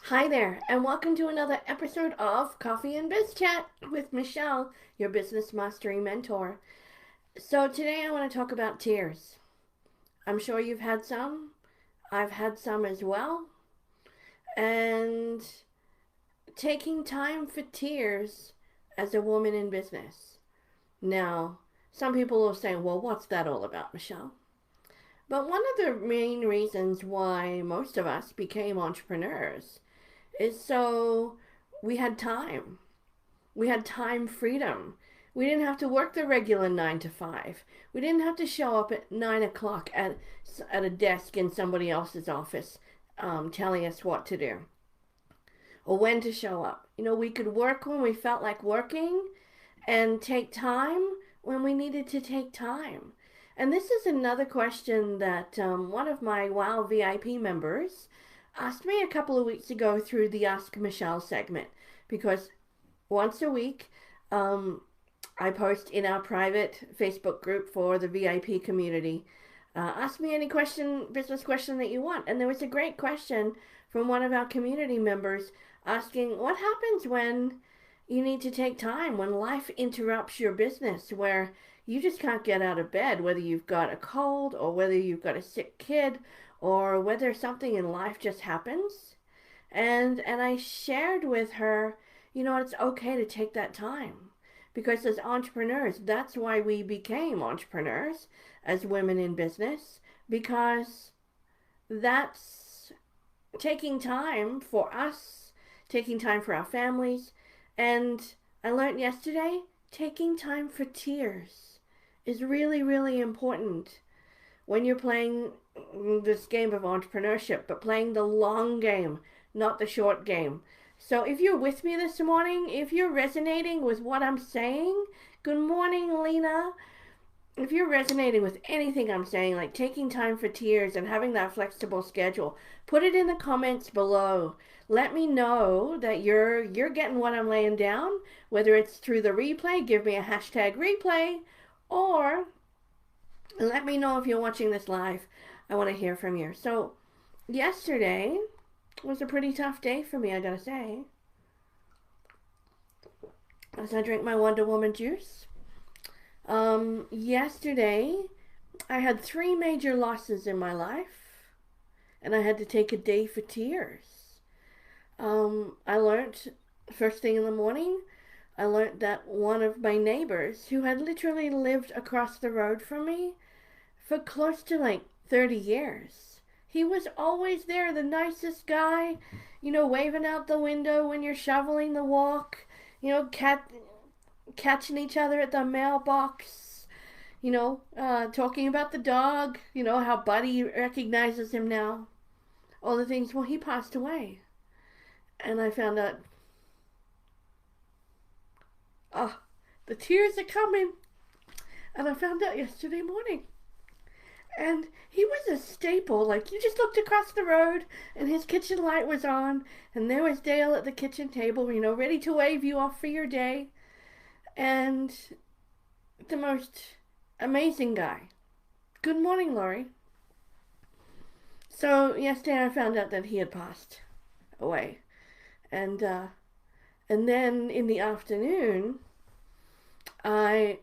Hi there, and welcome to another episode of Coffee Biz Chat with Michelle, your business mastery mentor. So, today I want to talk about tears. I'm sure you've had some, I've had some as well, and taking time for tears as a woman in business. Now, some people will say, well, what's that all about, Michelle? But one of the main reasons why most of us became entrepreneurs is so we had time. We had time freedom. We didn't have to work the regular 9 to 5. We didn't have to show up at 9 o'clock at a desk in somebody else's office telling us what to do or when to show up. We could work when we felt like working and take time when we needed to take time. And this is another question that one of my WOW VIP members asked me a couple of weeks ago through the Ask Michelle segment, because once a week I post in our private Facebook group for the VIP community. Ask me any business question that you want. And there was a great question from one of our community members asking, what happens when you need to take time, when life interrupts your business, where you just can't get out of bed, whether you've got a cold or whether you've got a sick kid or whether something in life just happens. And I shared with her, it's okay to take that time. Because as entrepreneurs, that's why we became entrepreneurs as women in business, because that's taking time for us, taking time for our families. And I learned yesterday, taking time for tears is really, really important when you're playing this game of entrepreneurship, but playing the long game, not the short game. So if you're with me this morning, if you're resonating with what I'm saying, good morning, Lena. If you're resonating with anything I'm saying, like taking time for tears and having that flexible schedule, put it in the comments below. Let me know that you're getting what I'm laying down, whether it's through the replay, give me a hashtag replay, or let me know if you're watching this live. I want to hear from you. So yesterday was a pretty tough day for me, I gotta say. As I drink my Wonder Woman juice. Yesterday, I had 3 major losses in my life, and I had to take a day for tears. I learned first thing in the morning, I learned that one of my neighbors, who had literally lived across the road from me for close to like 30 years, he was always there, the nicest guy, waving out the window when you're shoveling the walk, catching each other at the mailbox, talking about the dog, how Buddy recognizes him now, all the things. Well, he passed away. And I found out, the tears are coming. And I found out yesterday morning. And he was a staple. Like, you just looked across the road and his kitchen light was on, and there was Dale at the kitchen table, ready to wave you off for your day. And the most amazing guy. Good morning, Laurie. So yesterday I found out that he had passed away. And then in the afternoon, I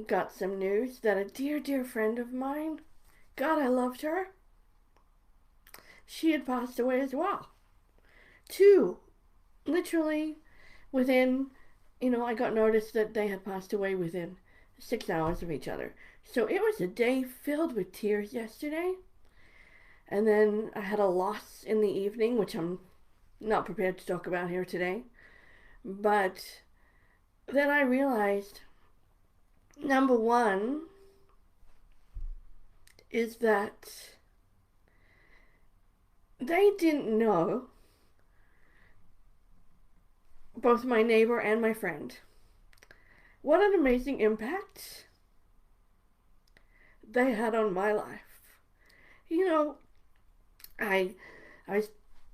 got some news that a dear, dear friend of mine, God, I loved her, she had passed away as well. 2, literally within, I got noticed that they had passed away within 6 hours of each other. So it was a day filled with tears yesterday. And then I had a loss in the evening, which I'm not prepared to talk about here today. But then I realized, number one is that they didn't know, both my neighbor and my friend, what an amazing impact they had on my life. I was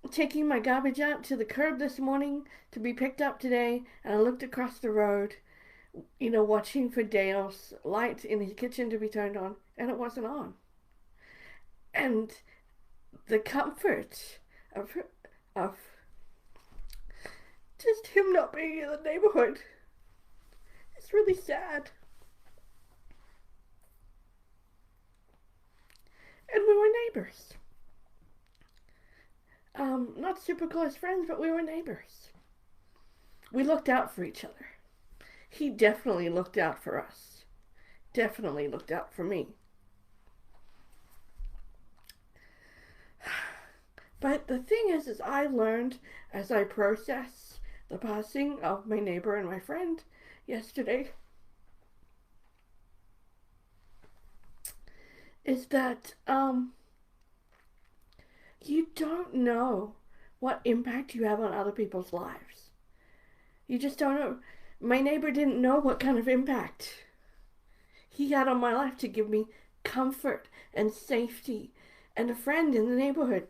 taking my garbage out to the curb this morning to be picked up today, and I looked across the road, watching for Dale's light in his kitchen to be turned on, and it wasn't on. And the comfort of just him not being in the neighborhood. It's really sad. And we were neighbors. Not super close friends, but we were neighbors. We looked out for each other. He definitely looked out for us. Definitely looked out for me. But the thing is I learned as I processed the passing of my neighbor and my friend yesterday, is that you don't know what impact you have on other people's lives. You just don't know. My neighbor didn't know what kind of impact he had on my life to give me comfort and safety and a friend in the neighborhood.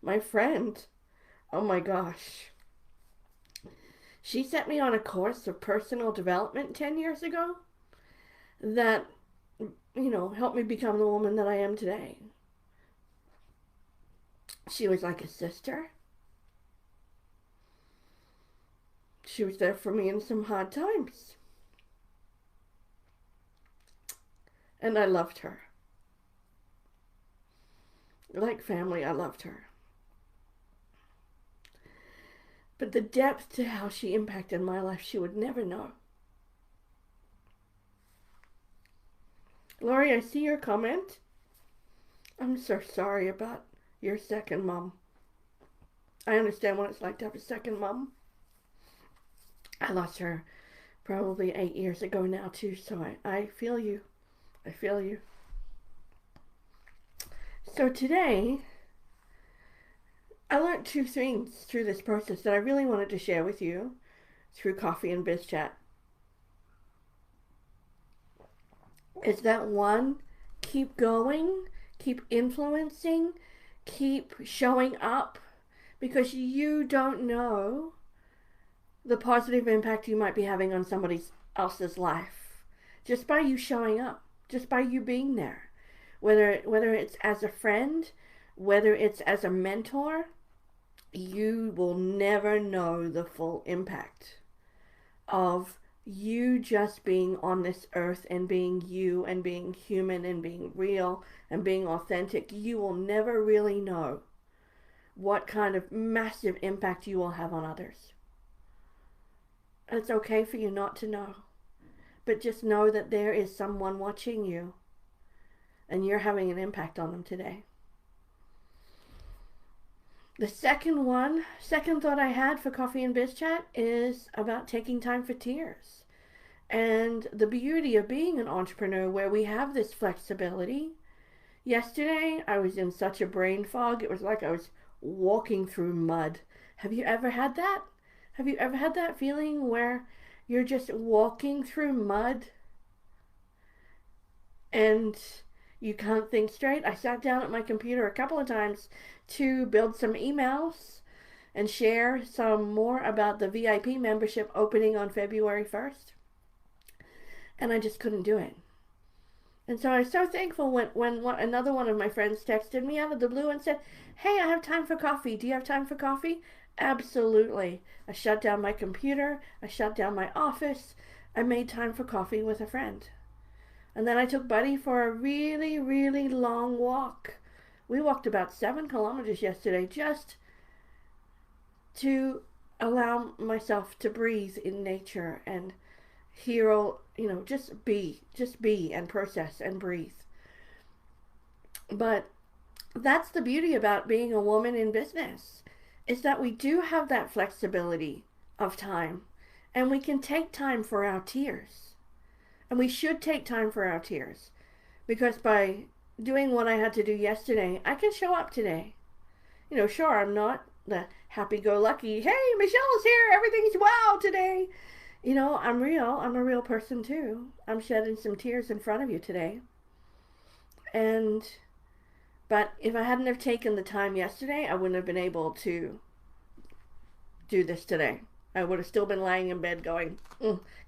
My friend, oh my gosh, she set me on a course of personal development 10 years ago that, helped me become the woman that I am today. She was like a sister. She was there for me in some hard times. And I loved her. Like family, I loved her. But the depth to how she impacted my life, she would never know. Lori, I see your comment. I'm so sorry about your second mom. I understand what it's like to have a second mom. I lost her probably 8 years ago now too, so I feel you. I feel you. So today, I learned 2 things through this process that I really wanted to share with you through Coffee and Biz Chat. Is that 1, keep going, keep influencing, keep showing up, because you don't know the positive impact you might be having on somebody else's life just by you showing up, just by you being there, whether it's as a friend, whether it's as a mentor. You will never know the full impact of you just being on this earth and being you and being human and being real and being authentic. You will never really know what kind of massive impact you will have on others. It's okay for you not to know, but just know that there is someone watching you and you're having an impact on them today. The second thought I had for Coffee and Biz Chat is about taking time for tears. And the beauty of being an entrepreneur where we have this flexibility. Yesterday, I was in such a brain fog. It was like I was walking through mud. Have you ever had that? Have you ever had that feeling where you're just walking through mud and you can't think straight? I sat down at my computer a couple of times to build some emails and share some more about the VIP membership opening on February 1st. And I just couldn't do it. And so I was so thankful when another one of my friends texted me out of the blue and said, "Hey, I have time for coffee. Do you have time for coffee?" Absolutely. I shut down my computer. I shut down my office. I made time for coffee with a friend. And then I took Buddy for a really, really long walk. We walked about 7 kilometers yesterday just to allow myself to breathe in nature and hear, just be and process and breathe. But that's the beauty about being a woman in business, is that we do have that flexibility of time, and we can take time for our tears. And we should take time for our tears, because by doing what I had to do yesterday, I can show up today. Sure, I'm not the happy-go-lucky, "Hey, Michelle's here, everything's wow today." I'm real. I'm a real person too. I'm shedding some tears in front of you today. But if I hadn't have taken the time yesterday, I wouldn't have been able to do this today. I would have still been lying in bed going,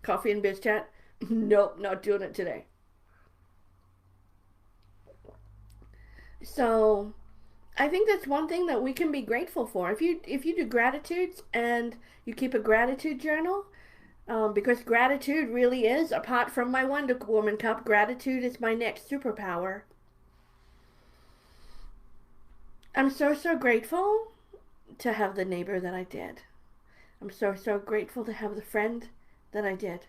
Coffee and Biz Chat? Nope, not doing it today. So I think that's one thing that we can be grateful for. If you do gratitudes and you keep a gratitude journal, because gratitude really is, apart from my Wonder Woman cup, gratitude is my next superpower. I'm so grateful to have the neighbor that I did. I'm so grateful to have the friend that I did.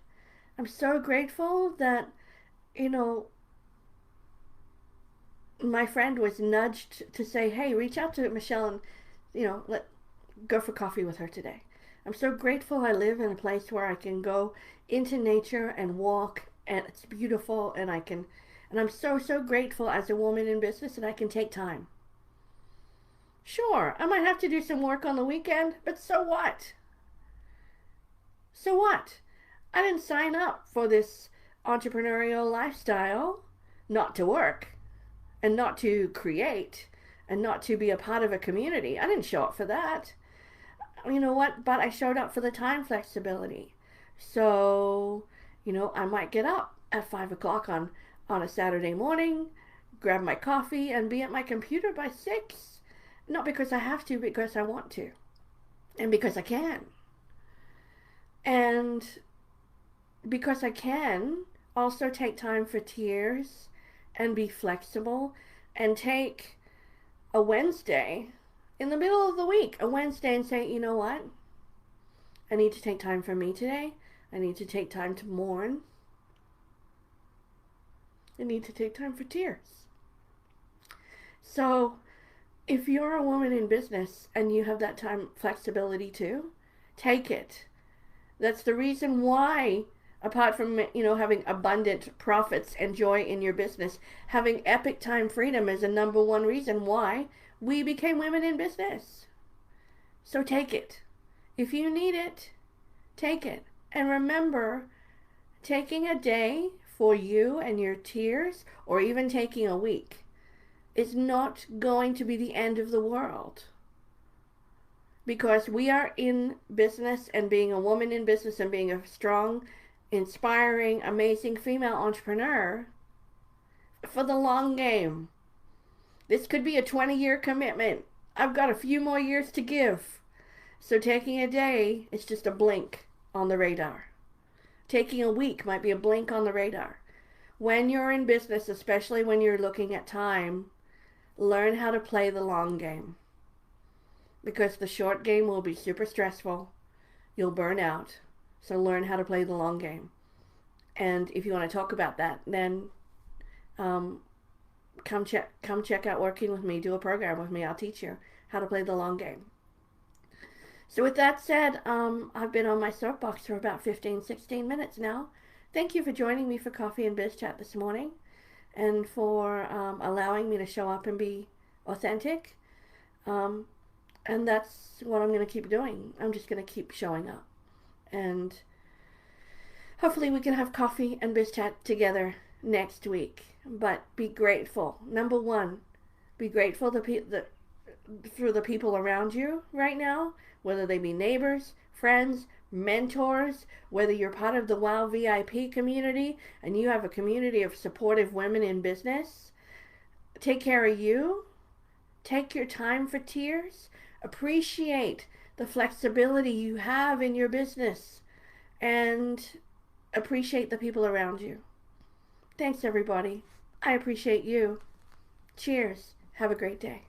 I'm so grateful that, you know, my friend was nudged to say, hey, reach out to Michelle and, let go for coffee with her today. I'm so grateful I live in a place where I can go into nature and walk, and it's beautiful, and I'm so grateful as a woman in business that I can take time. Sure, I might have to do some work on the weekend, but so what? So what? I didn't sign up for this entrepreneurial lifestyle not to work and not to create and not to be a part of a community. I didn't show up for that. You know what? But I showed up for the time flexibility. So, I might get up at 5 o'clock on a Saturday morning, grab my coffee, and be at my computer by 6. Not because I have to, because I want to. And because I can. And because I can also take time for tears and be flexible and take a Wednesday in the middle of the week, a Wednesday, and say, you know what? I need to take time for me today. I need to take time to mourn. I need to take time for tears. So if you're a woman in business and you have that time flexibility too, take it. That's the reason why, apart from, having abundant profits and joy in your business, having epic time freedom is the number one reason why we became women in business. So take it. If you need it, take it. And remember, taking a day for you and your tears, or even taking a week, is not going to be the end of the world. Because we are in business, and being a woman in business and being a strong, inspiring, amazing female entrepreneur for the long game. This could be a 20-year commitment. I've got a few more years to give. So taking a day is just a blink on the radar. Taking a week might be a blink on the radar. When you're in business, especially when you're looking at time, learn how to play the long game. Because the short game will be super stressful. You'll burn out. So learn how to play the long game. And if you want to talk about that, then come check out Working with Me. Do a program with me. I'll teach you how to play the long game. So with that said, I've been on my soapbox for about 15-16 minutes now. Thank you for joining me for Coffee and Biz Chat this morning, and for allowing me to show up and be authentic. And that's what I'm going to keep doing. I'm just going to keep showing up. And hopefully we can have coffee and biz chat together next week. But be grateful. Number one, be grateful for the people around you right now, whether they be neighbors, friends, mentors, whether you're part of the WOW VIP community and you have a community of supportive women in business. Take care of you. Take your time for tears. Appreciate the flexibility you have in your business, and appreciate the people around you. Thanks, everybody. I appreciate you. Cheers. Have a great day.